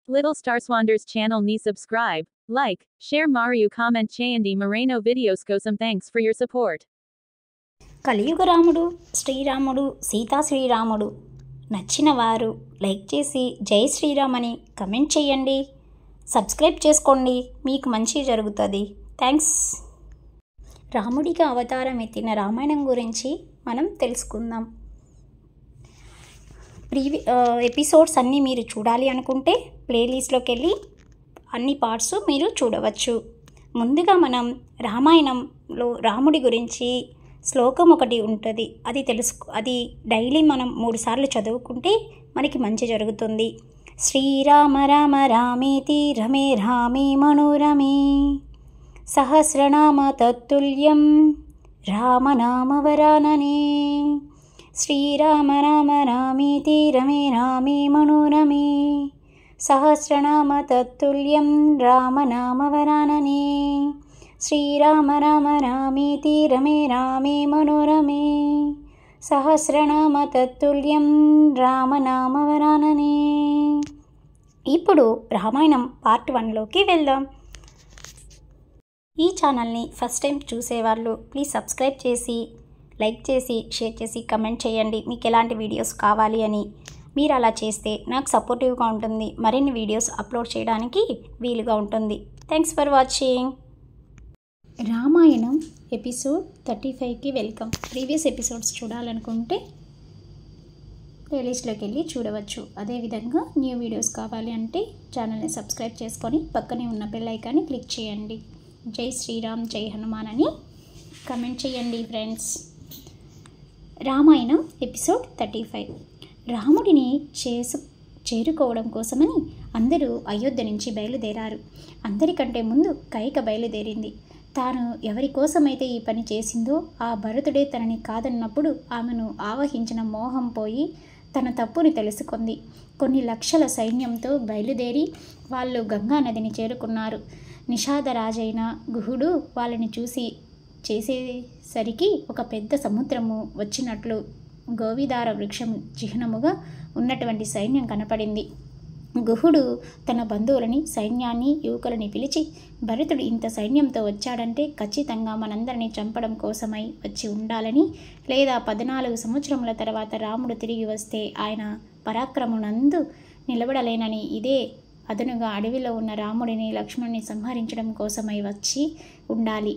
Little Starswanders channel ni subscribe, like, share Mario comment చేయండి Moreno videos కోసం thanks for your support. కలియుగ రాముడు శ్రీరాముడు సీతా శ్రీరాముడు నచ్చిన వారు లైక్ చేసి జై శ్రీరామ్ అని కమెంట్ చేయండి. సబ్స్క్రైబ్ చేసుకోండి, మీకు మంచి జరుగుతుంది. థ్యాంక్స్. రాముడికి అవతారం ఎత్తిన రామాయణం గురించి మనం తెలుసుకుందాం. ఎపిసోడ్స్ అన్నీ మీరు చూడాలి అనుకుంటే ప్లేలిస్ట్లోకి వెళ్ళి అన్ని పార్ట్స్ మీరు చూడవచ్చు. ముందుగా మనం రామాయణంలో రాముడి గురించి శ్లోకం ఒకటి ఉంటుంది, అది డైలీ మనం 3 సార్లు చదువుకుంటే మనకి మంచి జరుగుతుంది. శ్రీరామ రామ రామేతి రమే రామే మనోరమే సహస్రనామ తత్తుల్యం రామనామవరాననే. శ్రీరామ రామ రామేతి రమే రామే మనోరమే సహస్రనామ తత్తుల్యం రామనామవరాననే. శ్రీరామ రామ రామేతి రమే రామే మనోరమే సహస్రనామ తత్తుల్యం రామనామవరాననే. ఇప్పుడు రామాయణం పార్ట్ 1లోకి వెళ్దాం. ఈ ఛానల్ని ఫస్ట్ టైం చూసేవాళ్ళు ప్లీజ్ సబ్స్క్రైబ్ చేసి లైక్ చేసి షేర్ చేసి కమెంట్ చేయండి మీకు ఎలాంటి వీడియోస్ కావాలి అని. మీరు అలా చేస్తే నాకు సపోర్టివ్గా ఉంటుంది, మరిన్ని వీడియోస్ అప్లోడ్ చేయడానికి వీలుగా ఉంటుంది. Thanks for watching. Ramayanam episode 35కి వెల్కమ్. ప్రీవియస్ ఎపిసోడ్స్ చూడాలనుకుంటే ప్లేలిస్ట్లోకి వెళ్ళి చూడవచ్చు. అదేవిధంగా న్యూ వీడియోస్ కావాలి అంటే ఛానల్ని సబ్స్క్రైబ్ చేసుకొని పక్కనే ఉన్న బెల్ ఐకాన్ని క్లిక్ చేయండి. జై శ్రీరామ్ జై హనుమాన్ అని కమెంట్ చేయండి ఫ్రెండ్స్. రామాయణం ఎపిసోడ్ 35. రాముడిని చేరుకోవడం కోసమని అందరూ అయోధ్య నుంచి బయలుదేరారు. అందరికంటే ముందు కైక బయలుదేరింది. తాను ఎవరి కోసమైతే ఈ పని చేసిందో ఆ భరతుడే తనని కాదన్నప్పుడు ఆమెను ఆవహించిన మోహం పోయి తన తప్పుని తెలుసుకుంది. కొన్ని లక్షల సైన్యంతో బయలుదేరి వాళ్ళు గంగా నదిని చేరుకున్నారు. నిషాదరాజైన గుహుడు వాళ్ళని చూసి చేసేసరికి ఒక పెద్ద సముద్రము వచ్చినట్లు గోవిదార వృక్షం చిహ్నముగా ఉన్నటువంటి సైన్యం కనపడింది. గుహుడు తన బంధువులని సైన్యాన్ని యువకులని పిలిచి, భరతుడు ఇంత సైన్యంతో వచ్చాడంటే ఖచ్చితంగా మనందరినీ చంపడం కోసమై వచ్చి ఉండాలని, లేదా 14 సంవత్సరముల తర్వాత రాముడు తిరిగి వస్తే ఆయన పరాక్రమునందు నిలబడలేనని, ఇదే అదనుగా అడవిలో ఉన్న రాముడిని లక్ష్మణుని సంహరించడం కోసమై వచ్చి ఉండాలి.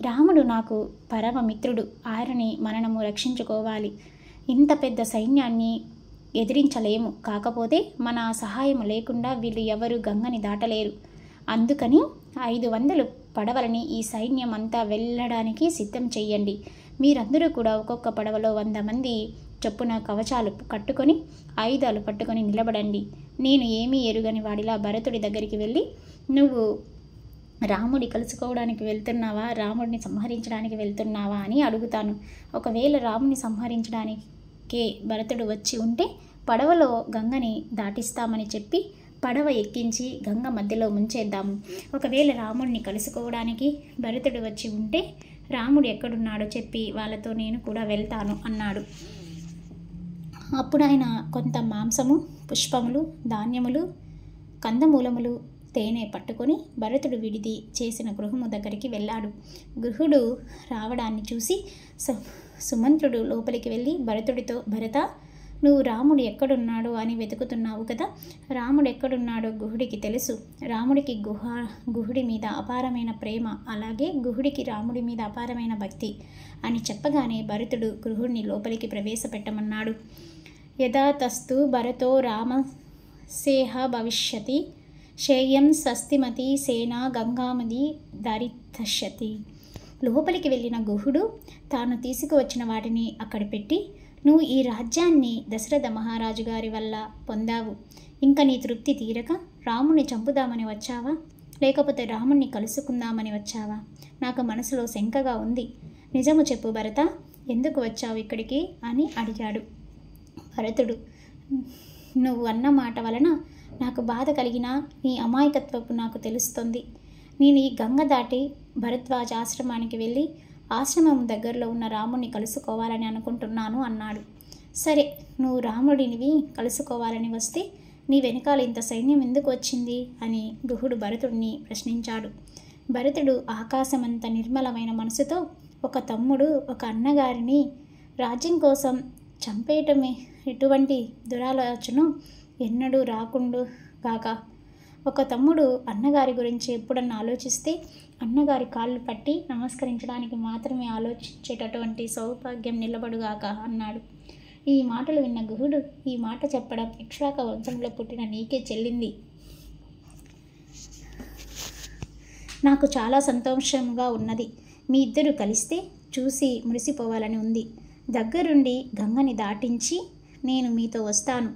రాముడు నాకు పరమ మిత్రుడు, ఆయనని మనము రక్షించుకోవాలి. ఇంత పెద్ద సైన్యాన్ని ఎదిరించలేము, కాకపోతే మన సహాయం లేకుండా వీళ్ళు ఎవరు గంగని దాటలేరు. అందుకని 500 పడవలని ఈ సైన్యం అంతా వెళ్ళడానికి సిద్ధం చెయ్యండి. మీరందరూ కూడా ఒక్కొక్క పడవలో 100 మంది చొప్పున కవచాలు కట్టుకొని ఆయుధాలు పట్టుకొని నిలబడండి. నేను ఏమీ ఎరుగని వాడిలా భరతుడి దగ్గరికి వెళ్ళి, నువ్వు రాముడి కలుసుకోవడానికి వెళ్తున్నావా, రాముడిని సంహరించడానికి వెళ్తున్నావా అని అడుగుతాను. ఒకవేళ రాముని సంహరించడానికే భరతుడు వచ్చి ఉంటే పడవలో గంగని దాటిస్తామని చెప్పి పడవ ఎక్కించి గంగ మధ్యలో ముంచేద్దాము. ఒకవేళ రాముడిని కలుసుకోవడానికి భరతుడు వచ్చి ఉంటే రాముడు ఎక్కడున్నాడో చెప్పి వాళ్ళతో నేను కూడా వెళ్తాను అన్నాడు. అప్పుడు ఆయన కొంత మాంసము, పుష్పములు, ధాన్యములు, కందమూలములు, తేనె పట్టుకొని భరతుడు విడిది చేసిన గృహము దగ్గరికి వెళ్ళాడు. గృహుడు రావడాన్ని చూసి సుమంత్రుడు లోపలికి వెళ్ళి భరతుడితో, భరత, నువ్వు రాముడు ఎక్కడున్నాడో అని వెతుకుతున్నావు కదా, రాముడు ఎక్కడున్నాడో గుహుడికి తెలుసు. రాముడికి గుహుడి మీద అపారమైన ప్రేమ, అలాగే గుహుడికి రాముడి మీద అపారమైన భక్తి అని చెప్పగానే భరతుడు గృహుడిని లోపలికి ప్రవేశపెట్టమన్నాడు. యదా తస్తు భరతో రామసేహ భవిష్యతి శ్రేయం స్వస్తిమతి సేనా గంగామది దారితష్యతి. లోపలికి వెళ్ళిన గుహుడు తాను తీసుకువచ్చిన వాటిని అక్కడ పెట్టి, నువ్వు ఈ రాజ్యాన్ని దశరథ మహారాజు గారి వల్ల పొందావు. ఇంకా నీ తృప్తి తీరక రాముణ్ణి చంపుదామని వచ్చావా, లేకపోతే రాముణ్ణి కలుసుకుందామని వచ్చావా? నాకు మనసులో శంకగా ఉంది. నిజము చెప్పు భరత, ఎందుకు వచ్చావు ఇక్కడికి అని అడిగాడు. భరతుడు, నువ్వు అన్న మాట వలన నాకు బాధ కలిగినా నీ అమాయకత్వపు నాకు తెలుస్తుంది. నేను ఈ గంగ దాటి భరద్వాజ ఆశ్రమానికి వెళ్ళి ఆశ్రమం దగ్గరలో ఉన్న రాముడిని కలుసుకోవాలని అనుకుంటున్నాను అన్నాడు. సరే, నువ్వు రాముడినివి కలుసుకోవాలని వస్తే నీ వెనకాల ఇంత సైన్యం ఎందుకు వచ్చింది అని గుహుడు భరతుడిని ప్రశ్నించాడు. భరతుడు ఆకాశమంత నిర్మలమైన మనసుతో ఒక తమ్ముడు ఒక అన్నగారిని రాజ్యం కోసం చంపేయటమే ఎటువంటి దురాలోచన ఎన్నడూ రాకుండు గాక. ఒక తమ్ముడు అన్నగారి గురించి ఎప్పుడన్నా ఆలోచిస్తే అన్నగారి కాళ్ళు పట్టి నమస్కరించడానికి మాత్రమే ఆలోచించేటటువంటి సౌభాగ్యం నిలబడుగాక అన్నాడు. ఈ మాటలు విన్న గుహుడు, ఈ మాట చెప్పడం ఇక్ష్వాక వంశంలో పుట్టిన నీకే చెల్లింది. నాకు చాలా సంతోషంగా ఉన్నది. మీ ఇద్దరు కలిస్తే చూసి మురిసిపోవాలని ఉంది. దగ్గరుండి గంగని దాటించి నేను మీతో వస్తాను.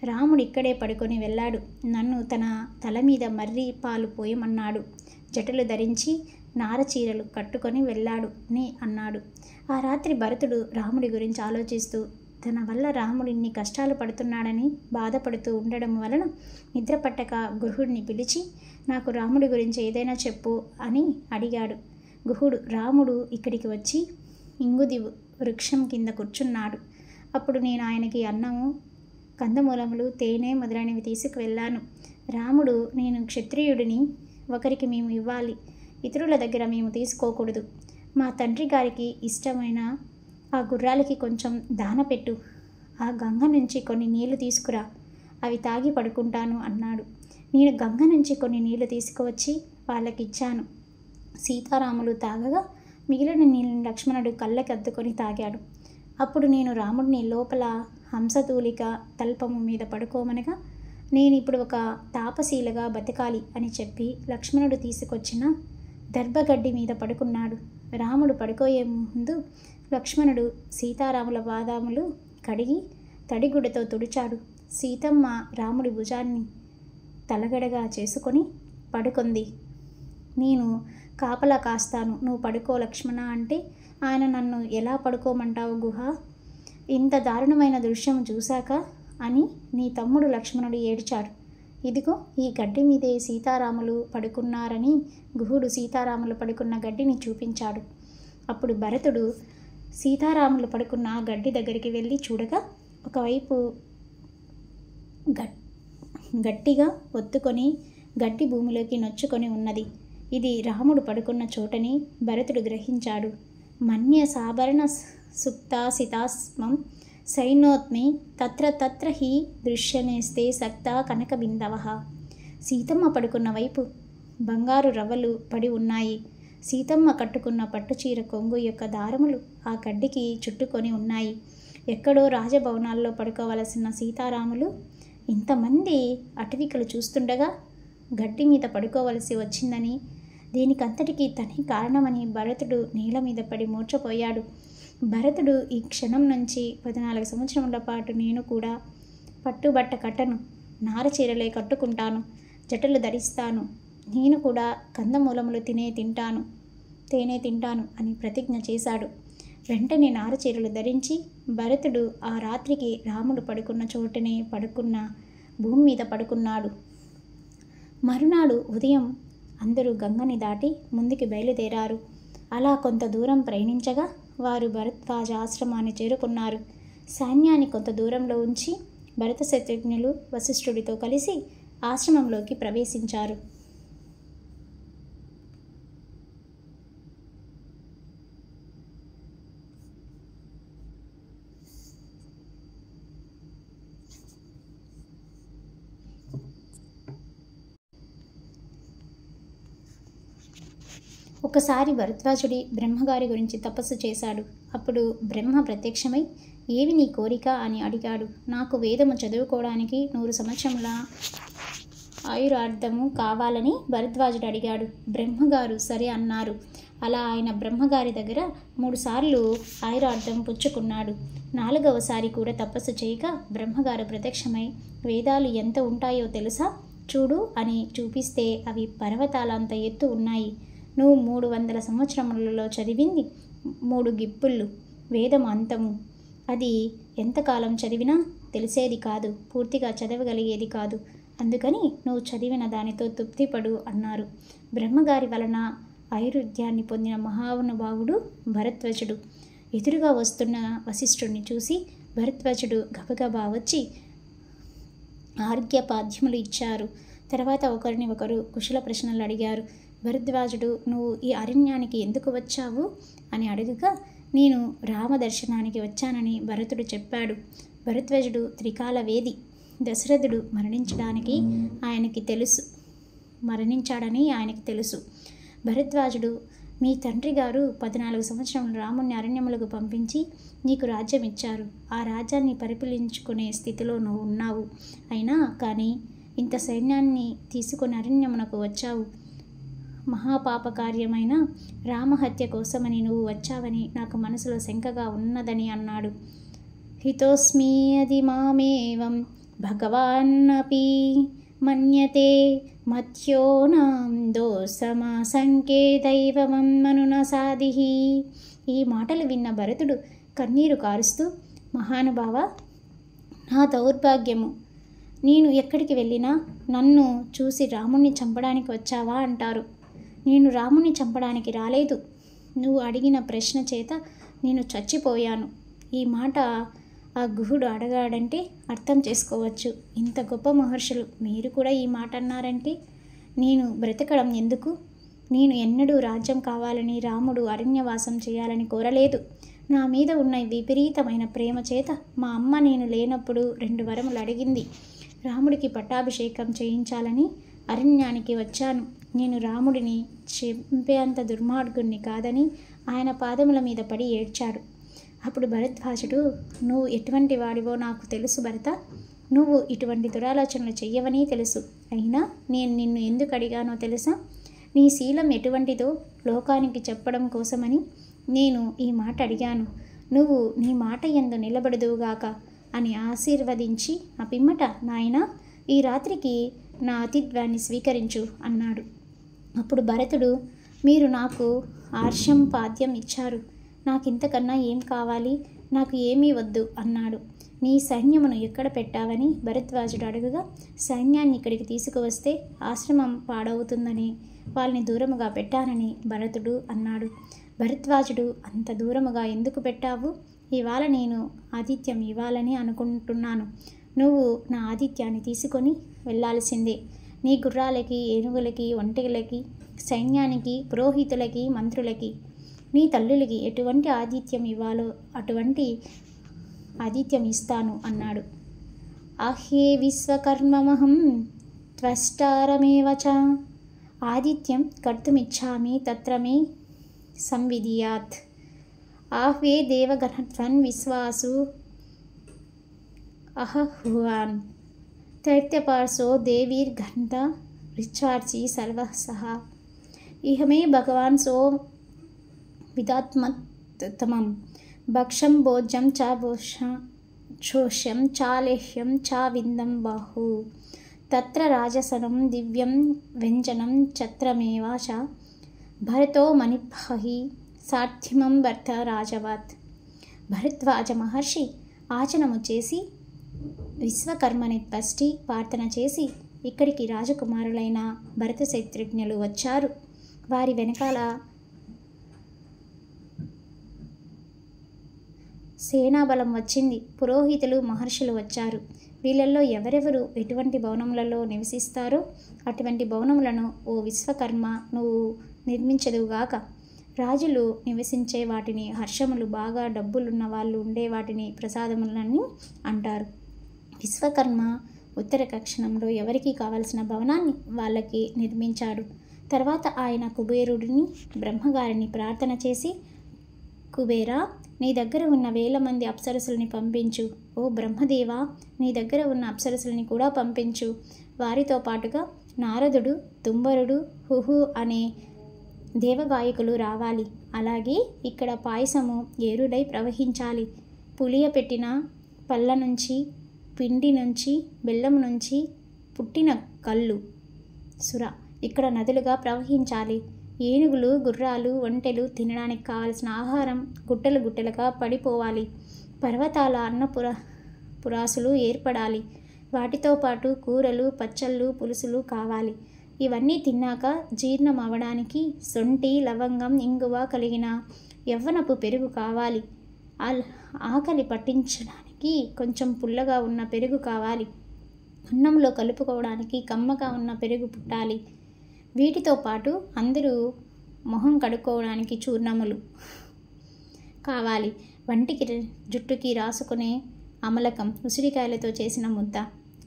రాముడు ఇక్కడే పడుకొని వెళ్ళాడు. నన్ను తన తల మీద మర్రి పాలు పోయమన్నాడు. జటలు ధరించి నారచీరలు కట్టుకొని వెళ్ళాడు అని అన్నాడు. ఆ రాత్రి భరతుడు రాముడి గురించి ఆలోచిస్తూ తన వల్ల రాముడు ఇన్ని కష్టాలు పడుతున్నాడని బాధపడుతూ ఉండడం వలన నిద్ర పట్టక గుహుడిని పిలిచి నాకు రాముడి గురించి ఏదైనా చెప్పు అని అడిగాడు. గుహుడు రాముడు ఇక్కడికి వచ్చి ఇంగుది వృక్షం కింద కూర్చున్నాడు. అప్పుడు నేను ఆయనకి అన్నము, కందమూలములు, తేనె మొదలైనవి తీసుకువెళ్ళాను. రాముడు నేను క్షత్రియుడిని, ఒకరికి మేము ఇవ్వాలి, ఇతరుల దగ్గర మేము తీసుకోకూడదు. మా తండ్రి గారికి ఇష్టమైన ఆ గుర్రాలకి కొంచెం దాన పెట్టు. ఆ గంగ నుంచి కొన్ని నీళ్లు తీసుకురా, అవి తాగి పడుకుంటాను అన్నాడు. నేను గంగ నుంచి కొన్ని నీళ్లు తీసుకువచ్చి వాళ్ళకిచ్చాను. సీతారాములు తాగగా మిగిలిన నీళ్ళని లక్ష్మణుడు కళ్ళకి అద్దుకొని తాగాడు. అప్పుడు నేను రాముడిని లోపల హంసతూలిక తల్పము మీద పడుకోమనగా నేను ఇప్పుడు ఒక తాపశీలగా బతకాలి అని చెప్పి లక్ష్మణుడు తీసుకొచ్చిన దర్భగడ్డి మీద పడుకున్నాడు. రాముడు పడుకోయే ముందు లక్ష్మణుడు సీతారాముల పాదములు కడిగి తడిగుడ్డతో తుడిచాడు. సీతమ్మ రాముడి భుజాన్ని తలగడగా చేసుకొని పడుకుంది. నేను కాపలా కాస్తాను, నువ్వు పడుకో లక్ష్మణ అంటే ఆయన నన్ను ఎలా పడుకోమంటావు గుహ? ఇంత దారుణమైన దృశ్యం చూశాక అని నీ తమ్ముడు లక్ష్మణుడు ఏడ్చాడు. ఇదిగో ఈ గడ్డి మీదే సీతారాములు పడుకున్నారని గుహుడు సీతారాములు పడుకున్న గడ్డిని చూపించాడు. అప్పుడు భరతుడు సీతారాములు పడుకున్న గడ్డి దగ్గరికి వెళ్ళి చూడగా ఒకవైపు గట్టిగా ఒత్తుకొని గడ్డి భూమిలోకి నొచ్చుకొని ఉన్నది. ఇది రాముడు పడుకున్న చోటని భరతుడు గ్రహించాడు. మన్య సాభరణ సుప్తాసితాస్మం సైనోత్మి తత్ర తత్ర హి దృశ్యనేస్తే సక్త కనకబిందవ. సీతమ్మ పడుకున్న వైపు బంగారు రవ్వలు పడి ఉన్నాయి. సీతమ్మ కట్టుకున్న పట్టుచీర కొంగు యొక్క దారములు ఆ గడ్డికి చుట్టుకొని ఉన్నాయి. ఎక్కడో రాజభవనాల్లో పడుకోవలసిన సీతారాములు ఇంతమంది అటవికలు చూస్తుండగా గడ్డి మీద పడుకోవలసి వచ్చిందని, దీనికంతటికీ తనే కారణమని భరతుడు నేల మీద పడి మూర్ఛపోయాడు. భరతుడు ఈ క్షణం నుంచి 14 సంవత్సరముల పాటు నేను కూడా పట్టుబట్ట కట్టను, నారచీరలే కట్టుకుంటాను, జటలు ధరిస్తాను, నేను కూడా కందమూలములు తేనె తింటాను అని ప్రతిజ్ఞ చేశాడు. వెంటనే నారచీరలు ధరించి భరతుడు ఆ రాత్రికి రాముడు పడుకున్న చోటనే పడుకున్న భూమి మీద పడుకున్నాడు. మరునాడు ఉదయం అందరూ గంగని దాటి ముందుకి బయలుదేరారు. అలా కొంత దూరం ప్రయాణించగా వారు భరద్వాజ ఆశ్రమాన్ని చేరుకున్నారు. సైన్యాన్ని కొంత దూరంలో ఉంచి భరత శత్రుఘ్నులు వశిష్ఠుడితో కలిసి ఆశ్రమంలోకి ప్రవేశించారు. ఒకసారి భరద్వాజుడి బ్రహ్మగారి గురించి తపస్సు చేశాడు. అప్పుడు బ్రహ్మ ప్రత్యక్షమై ఏవి నీ కోరిక అని అడిగాడు. నాకు వేదము చదువుకోవడానికి 100 సంవత్సరముల ఆయురార్థము కావాలని భరద్వాజుడు అడిగాడు. బ్రహ్మగారు సరే అన్నారు. అలా ఆయన బ్రహ్మగారి దగ్గర 3 సార్లు ఆయురార్థం పుచ్చుకున్నాడు. 4వసారి కూడా తపస్సు చేయక బ్రహ్మగారు ప్రత్యక్షమై వేదాలు ఎంత ఉంటాయో తెలుసా చూడు అని చూపిస్తే అవి పర్వతాలంత ఎత్తు ఉన్నాయి. నువ్వు 300 సంవత్సరములలో చదివింది 3 గిప్పుళ్ళు వేదము అంతము. అది ఎంతకాలం చదివినా తెలిసేది కాదు, పూర్తిగా చదవగలిగేది కాదు. అందుకని నువ్వు చదివిన దానితో తృప్తిపడు అన్నారు. బ్రహ్మగారి వలన ఐరుధ్యాన్ని పొందిన మహానుభావుడు భరద్వాజుడు. ఎదురుగా వస్తున్న వశిష్ఠుడిని చూసి భరద్వాజుడు గబగబా వచ్చి ఆర్ఘ్యపాద్యములు ఇచ్చారు. తర్వాత ఒకరిని ఒకరు కుశల ప్రశ్నలు అడిగారు. భరద్వాజుడు, నువ్వు ఈ అరణ్యానికి ఎందుకు వచ్చావు అని అడుగగా, నేను రామదర్శనానికి వచ్చానని భరతుడు చెప్పాడు. భరద్వాజుడు త్రికాల వేది. దశరథుడు మరణించాడని ఆయనకి తెలుసు. భరద్వాజుడు, మీ తండ్రి గారు 14 సంవత్సరములు రాముణ్ణి అరణ్యములకు పంపించి నీకు రాజ్యం ఇచ్చారు. ఆ రాజ్యాన్ని పరిపాలించుకునే స్థితిలో నువ్వు ఉన్నావు. అయినా కానీ ఇంత సైన్యాన్ని తీసుకొని అరణ్యమునకు వచ్చావు. మహాపాపకార్యమైన రామహత్య కోసమని నువ్వు వచ్చావని నాకు మనసులో శంకగా ఉన్నదని అన్నాడు. హితోస్మి అది మామేవం భగవాన్నపి మన్యతే మధ్యోనాం దోసమాసంకే దైవమం మనున సాధిహి. ఈ మాటలు విన్న భరతుడు కన్నీరు కారుస్తూ, మహానుభావ, నా దౌర్భాగ్యము, నేను ఎక్కడికి వెళ్ళినా నన్ను చూసి రాముణ్ణి చంపడానికి వచ్చావా అంటారు. నేను రాముణ్ణి చంపడానికి రాలేదు. నువ్వు అడిగిన ప్రశ్న చేత నేను చచ్చిపోయాను. ఈ మాట ఆ గుహుడు అడగాడంటే అర్థం చేసుకోవచ్చు. ఇంత గొప్ప మహర్షులు మీరు కూడా ఈ మాట అన్నారంటే నేను బ్రతకడం ఎందుకు? నేను ఎన్నడూ రాజ్యం కావాలని, రాముడు అరణ్యవాసం చేయాలని కోరలేదు. నా మీద ఉన్న విపరీతమైన ప్రేమ చేత మా అమ్మ నేను లేనప్పుడు 2 వరములు అడిగింది. రాముడికి పట్టాభిషేకం చేయించాలని అరణ్యానికి వచ్చాను. నేను రాముడిని చంపేంత దుర్మార్గుణ్ణి కాదని ఆయన పాదముల మీద పడి ఏడ్చాడు. అప్పుడు భరద్వాజుడు, నువ్వు ఎటువంటి వాడివో నాకు తెలుసు భరత. నువ్వు ఇటువంటి దురాలోచనలు చెయ్యవని తెలుసు. అయినా నేను నిన్ను ఎందుకు అడిగానో తెలుసా? నీ శీలం ఎటువంటిదో లోకానికి చెప్పడం కోసమని నేను ఈ మాట అడిగాను. నువ్వు నీ మాట యందు నిలబడదువుగాక అని ఆశీర్వదించి ఆ పిమ్మట, నాయనా, ఈ రాత్రికి నా అతిథ్యాన్ని స్వీకరించు అన్నాడు. అప్పుడు భరతుడు, మీరు నాకు ఆర్షం పాద్యం ఇచ్చారు. నాకింతకన్నా ఏం కావాలి? నాకు ఏమీ వద్దు అన్నాడు. నీ సైన్యమును ఎక్కడ పెట్టావని భరద్వాజుడు అడుగగా, సైన్యాన్ని ఇక్కడికి తీసుకువస్తే ఆశ్రమం పాడవుతుందని వాళ్ళని దూరముగా పెట్టానని భరతుడు అన్నాడు. భరద్వాజుడు, అంత దూరముగా ఎందుకు పెట్టావు? ఇవాళ నేను ఆతిథ్యం ఇవ్వాలని అనుకుంటున్నాను. నువ్వు నా ఆతిథ్యాన్ని తీసుకొని వెళ్ళాల్సిందే. నీ గుర్రాలకి, ఏనుగులకి, ఒంటెలకి, సైన్యానికి, పురోహితులకి, మంత్రులకి, నీ తల్లులకి ఎటువంటి ఆతిథ్యం ఇవ్వాలో అటువంటి ఆతిథ్యం ఇస్తాను అన్నాడు. ఆహ్యే విశ్వకర్మమహం త్వష్టారమేవ చ ఆదిత్యం కర్తుమిచ్చామి తత్ర మే సంవిధియాత్. ఆహ్వే దేవగణత్వన్ విశ్వాసు అహహువాన్ దైత్యపార్శో దేవీర్గంధ రిచార్చి సర్వసహ ఇహమే భగవాన్ సో విదాత్మత్తమం భక్షం భోజ్యం చ చోష్యం చాలేహ్యం చ విందం బాహు తత్ర రాజసనం దివ్యం వ్యంజనం ఛత్రమేవ చ భరతో మణిభి సార్థిమం భర్త రాజవాత్. భరద్వాజ మహర్షి ఆచనము చేసి విశ్వకర్మని పష్టి ప్రార్థన చేసి ఇక్కడికి రాజకుమారులైన భరత శత్రుఘ్నులు వచ్చారు. వారి వెనకాల సేనాబలం వచ్చింది. పురోహితులు, మహర్షులు వచ్చారు. వీళ్ళల్లో ఎవరెవరు ఎటువంటి భవనములలో నివసిస్తారో అటువంటి భవనములను ఓ విశ్వకర్మ నువ్వు నిర్మించదువుగాక. రాజులు నివసించే వాటిని హర్షములు, బాగా డబ్బులున్న వాళ్ళు ఉండే వాటిని ప్రసాదములని అంటారు. విశ్వకర్మ ఉత్తర కక్షణంలో ఎవరికి కావలసిన భవనాన్ని వాళ్ళకి నిర్మించాడు. తర్వాత ఆయన కుబేరుడిని, బ్రహ్మగారిని ప్రార్థన చేసి, కుబేరా, నీ దగ్గర ఉన్న 1000 మంది అప్సరసుల్ని పంపించు. ఓ బ్రహ్మదేవా, నీ దగ్గర ఉన్న అప్సరసుల్ని కూడా పంపించు. వారితో పాటుగా నారదుడు, తుంబరుడు, హుహు అనే దేవగాయకులు రావాలి. అలాగే ఇక్కడ పాయసము ఏరుడై ప్రవహించాలి. పులియపెట్టిన పళ్ళ నుంచి, పిండి నుంచి, బెల్లం నుంచి పుట్టిన కళ్ళు సుర ఇక్కడ నదులుగా ప్రవహించాలి. ఏనుగులు, గుర్రాలు, ఒంటెలు తినడానికి కావలసిన ఆహారం గుట్టలు గుట్టలుగా పడిపోవాలి. పర్వతాల పురాసులు ఏర్పడాలి. వాటితో పాటు కూరలు, పచ్చళ్ళు, పులుసులు కావాలి. ఇవన్నీ తిన్నాక జీర్ణం అవ్వడానికి సొంటి, లవంగం, ఇంగువ కలిగిన యవ్వనపు పెరుగు కావాలి. ఆకలి పట్టించడానికి కొంచెం పుల్లగా ఉన్న పెరుగు కావాలి. అన్నంలో కలుపుకోవడానికి కమ్మగా ఉన్న పెరుగు పుట్టాలి. వీటితో పాటు అందరూ మొహం కడుక్కోవడానికి చూర్ణములు కావాలి. వంటికి జుట్టుకి రాసుకునే అమలకం, ఉసిరికాయలతో చేసిన ముద్ద,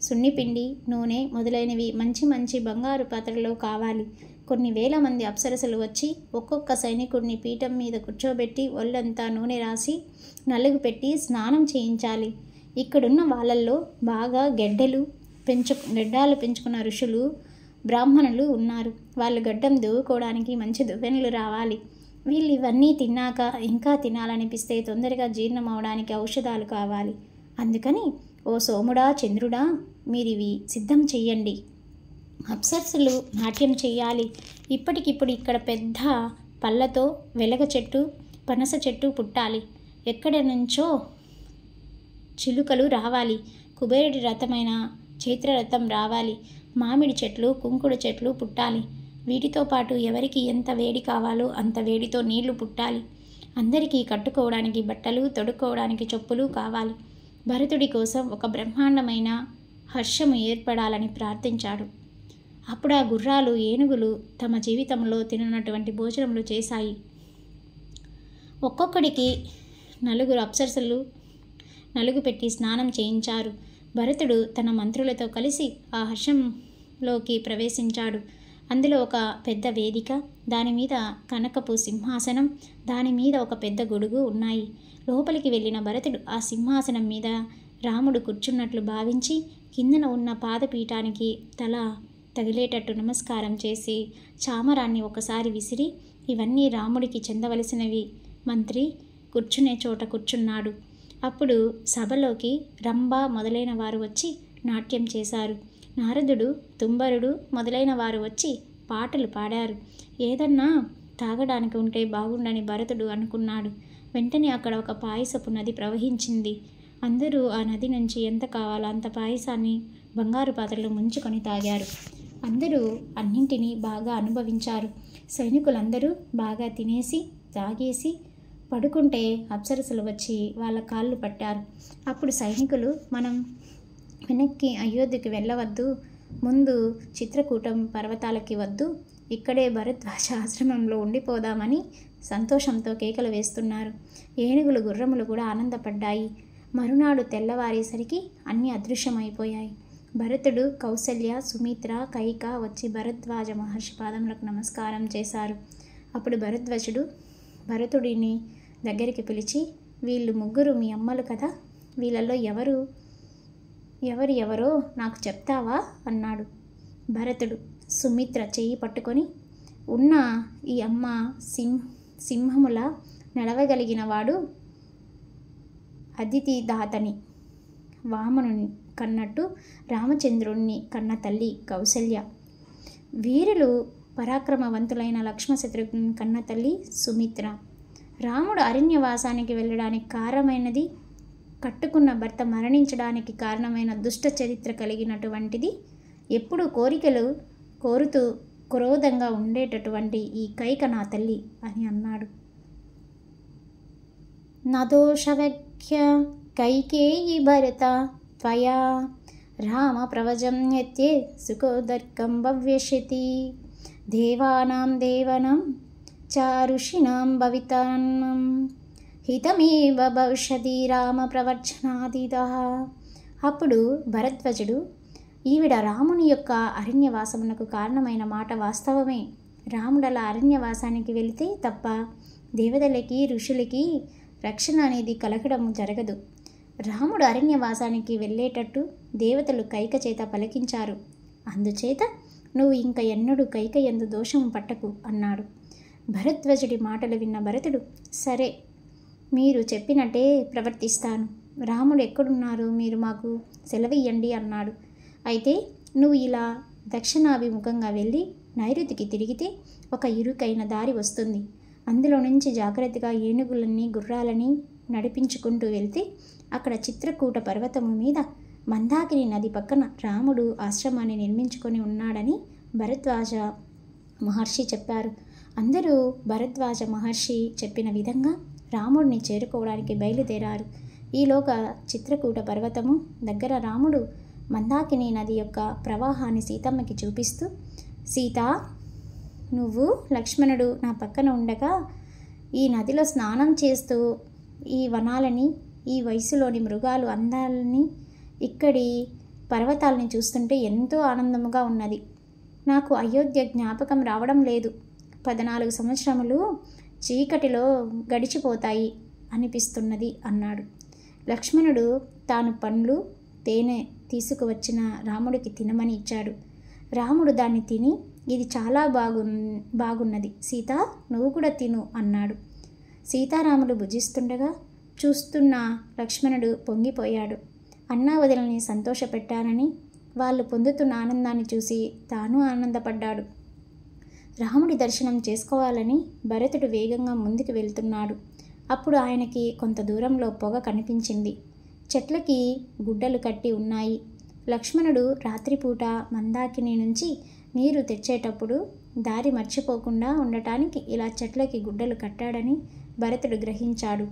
సున్నిపిండి, నూనె మొదలైనవి మంచి మంచి బంగారు పాత్రలో కావాలి. కొన్ని వేల మంది అప్సరసలు వచ్చి ఒక్కొక్క సైనికుడిని పీఠం మీద కూర్చోబెట్టి ఒళ్ళంతా నూనె రాసి నలుగు పెట్టి స్నానం చేయించాలి. ఇక్కడున్న వాళ్ళల్లో బాగా గెడ్డాలు పెంచుకున్న ఋషులు, బ్రాహ్మణులు ఉన్నారు. వాళ్ళు గడ్డం దువ్వుకోవడానికి మంచి దువ్వెనలు రావాలి. వీళ్ళు ఇవన్నీ తిన్నాక ఇంకా తినాలనిపిస్తే తొందరగా జీర్ణం అవడానికి ఔషధాలు కావాలి. అందుకని ఓ సోముడా, చంద్రుడా, మీరివి సిద్ధం చెయ్యండి. అప్సరసలు నాట్యం చెయ్యాలి. ఇప్పటికిప్పుడు ఇక్కడ పెద్ద పళ్ళతో వెలగ చెట్టు, పనస చెట్టు పుట్టాలి. ఎక్కడి నుంచో చిలుకలు రావాలి. కుబేరుడి రథమైన చైత్రరథం రావాలి. మామిడి చెట్లు, కుంకుడు చెట్లు పుట్టాలి. వీటితో పాటు ఎవరికి ఎంత వేడి కావాలో అంత వేడితో నీళ్లు పుట్టాలి. అందరికీ కట్టుకోవడానికి బట్టలు, తొడుక్కోవడానికి చెప్పులు కావాలి. భరతుడి కోసం ఒక బ్రహ్మాండమైన హర్షము ఏర్పడాలని ప్రార్థించాడు. అప్పుడు ఆ గుర్రాలు, ఏనుగులు తమ జీవితంలో తిననటువంటి భోజనములు చేశాయి. ఒక్కొక్కడికి 4 అప్సరసలు నలుగు పెట్టి స్నానం చేయించారు. భరతుడు తన మంత్రులతో కలిసి ఆ హర్షంలోకి ప్రవేశించాడు. అందులో ఒక పెద్ద వేదిక, దానిమీద కనకపు సింహాసనం, దానిమీద ఒక పెద్ద గొడుగు ఉన్నాయి. లోపలికి వెళ్ళిన భరతుడు ఆ సింహాసనం మీద రాముడు కూర్చున్నట్లు భావించి కిందన ఉన్న పాదపీఠానికి తల తగిలేటట్టు నమస్కారం చేసి చామరాన్ని ఒకసారి విసిరి, ఇవన్నీ రాముడికి చెందవలసినవి మంత్రి, కూర్చునే చోట కూర్చున్నాడు. అప్పుడు సభలోకి రంభ మొదలైన వారు వచ్చి నాట్యం చేశారు. నారదుడు, తుంబరుడు మొదలైన వారు వచ్చి పాటలు పాడారు. ఏదన్నా తాగడానికి ఉంటే బాగుండని భరతుడు అనుకున్నాడు. వెంటనే అక్కడ ఒక పాయసపు నది ప్రవహించింది. అందరూ ఆ నది నుంచి ఎంత కావాలో అంత పాయసాన్ని బంగారు పాత్రలో ముంచుకొని తాగారు. అందరూ అన్నింటినీ బాగా అనుభవించారు. సైనికులందరూ బాగా తినేసి తాగేసి పడుకుంటే అప్సరసలు వచ్చి వాళ్ళ కాళ్ళు పట్టారు. అప్పుడు సైనికులు, మనం వెనక్కి అయోధ్యకి వెళ్ళవద్దు, ముందు చిత్రకూటం పర్వతాలకి వద్దు, ఇక్కడే భరద్వాజ ఆశ్రమంలో ఉండిపోదామని సంతోషంతో కేకలు వేస్తున్నారు. ఏనుగులు, గుర్రములు కూడా ఆనందపడ్డాయి. మరునాడు తెల్లవారేసరికి అన్నీ అదృశ్యమైపోయాయి. భరతుడు, కౌసల్య, సుమిత్ర, కైక వచ్చి భరద్వాజ మహర్షి పాదములకు నమస్కారం చేశారు. అప్పుడు భరద్వాజుడు భరతుడిని దగ్గరికి పిలిచి, వీళ్ళు ముగ్గురు మీ అమ్మలు కదా, వీళ్ళల్లో ఎవరో నాకు చెప్తావా అన్నాడు. భరతుడు సుమిత్ర చెయ్యి పట్టుకొని, ఉన్న ఈ అమ్మ సింహముల నడవగలిగిన వాడు అదితి దాతని, వామనుని కన్నట్టు రామచంద్రుణ్ణి కన్న తల్లి కౌసల్య, వీరులు పరాక్రమవంతులైన లక్ష్మణశత్రుఘ్నుని కన్న తల్లి సుమిత్ర. రాముడు అరణ్యవాసానికి వెళ్ళడానికి కారణమైనది, కట్టుకున్న భర్త మరణించడానికి కారణమైన దుష్ట చరిత్ర కలిగినటువంటిది, ఎప్పుడు కోరికలు కోరుతూ క్రోధంగా ఉండేటటువంటి ఈ కైక నా తల్లి అని అన్నాడు. నదోషవ్య కైకేయి భరత త్వయా రామ ప్రవజం యత్యే సుఖోదర్కం భవ్యష్యతి దేవానాం దేవనం చారుషిణాం భవితాన్నం హితమేవ భవిష్యతి రామ ప్రవర్చనాదిదః. అప్పుడు భరద్వాజుడు, ఈవిడ రాముని యొక్క అరణ్యవాసమునకు కారణమైన మాట వాస్తవమే. రాముడలా అరణ్యవాసానికి వెళితే తప్ప దేవతలకి, ఋషులకి రక్షణ అనేది కలగడం జరగదు. రాముడు అరణ్యవాసానికి వెళ్ళేటట్టు దేవతలు కైక చేత పలికించారు. అందుచేత నువ్వు ఇంక ఎన్నడూ కైక యందు దోషము పట్టకు అన్నాడు. భరద్వాజుడి మాటలు విన్న భరతుడు, సరే, మీరు చెప్పినట్టే ప్రవర్తిస్తాను. రాముడు ఎక్కడున్నారు, మీరు మాకు సెలవియ్యండి అన్నాడు. అయితే నువ్వు ఇలా దక్షిణాభిముఖంగా వెళ్ళి నైరుతికి తిరిగితే ఒక ఇరుకైన దారి వస్తుంది. అందులో నుంచి జాగ్రత్తగా ఏనుగులన్నీ, గుర్రాలని నడిపించుకుంటూ వెళ్తే అక్కడ చిత్రకూట పర్వతము మీద మందాకిని నది పక్కన రాముడు ఆశ్రమాన్ని నిర్మించుకొని ఉన్నాడని భరద్వాజ మహర్షి చెప్పారు. అందరూ భరద్వాజ మహర్షి చెప్పిన విధంగా రాముడిని చేరుకోవడానికి బయలుదేరారు. ఈలోగా చిత్రకూట పర్వతము దగ్గర రాముడు మందాకిని నది యొక్క ప్రవాహాన్ని సీతమ్మకి చూపిస్తూ, సీత, నువ్వు లక్ష్మణుడు నా పక్కన ఉండగా ఈ నదిలో స్నానం చేస్తూ ఈ వనాలని, ఈ వయసులోని మృగాలు అందాలని, ఇక్కడి పర్వతాలని చూస్తుంటే ఎంతో ఆనందముగా ఉన్నది. నాకు అయోధ్య జ్ఞాపకం రావడం లేదు. 14 సంవత్సరములు చీకటిలో గడిచిపోతాయి అనిపిస్తున్నది అన్నాడు. లక్ష్మణుడు తాను పండ్లు, తేనె తీసుకువచ్చిన రాముడికి తినమని ఇచ్చాడు. రాముడు దాన్ని తిని, ఇది చాలా బాగున్నది సీత, నువ్వు కూడా తిను అన్నాడు. సీతారాములు భుజిస్తుండగా చూస్తున్న లక్ష్మణుడు పొంగిపోయాడు. అన్నా వదిలని సంతోషపెట్టానని వాళ్ళు పొందుతున్న ఆనందాన్ని చూసి తాను ఆనందపడ్డాడు. రాముడి దర్శనం చేసుకోవాలని భరతుడు వేగంగా ముందుకు వెళ్తున్నాడు. అప్పుడు ఆయనకి కొంత దూరంలో పొగ కనిపించింది. చెట్లకి గుడ్డలు కట్టి ఉన్నాయి. లక్ష్మణుడు రాత్రిపూట మందాకిని నుంచి నీరు తెచ్చేటప్పుడు దారి మర్చిపోకుండా ఉండటానికి ఇలా చెట్లకి గుడ్డలు కట్టాడని భరతుడు గ్రహించాడు.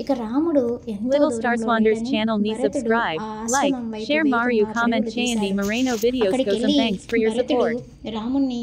ఇక రాముడు ఎంతో Little Stars దూరంలో Wonders లేడని channel needs భరతుడు subscribe, ఆ like, ఆశ్రమం వైపు share Mario, వేగంగా comment పరుగులు Chandy తీశాడు. Moreno videos అక్కడికి go some వెళ్ళి thanks for your భరతుడు support. రాముణ్ణి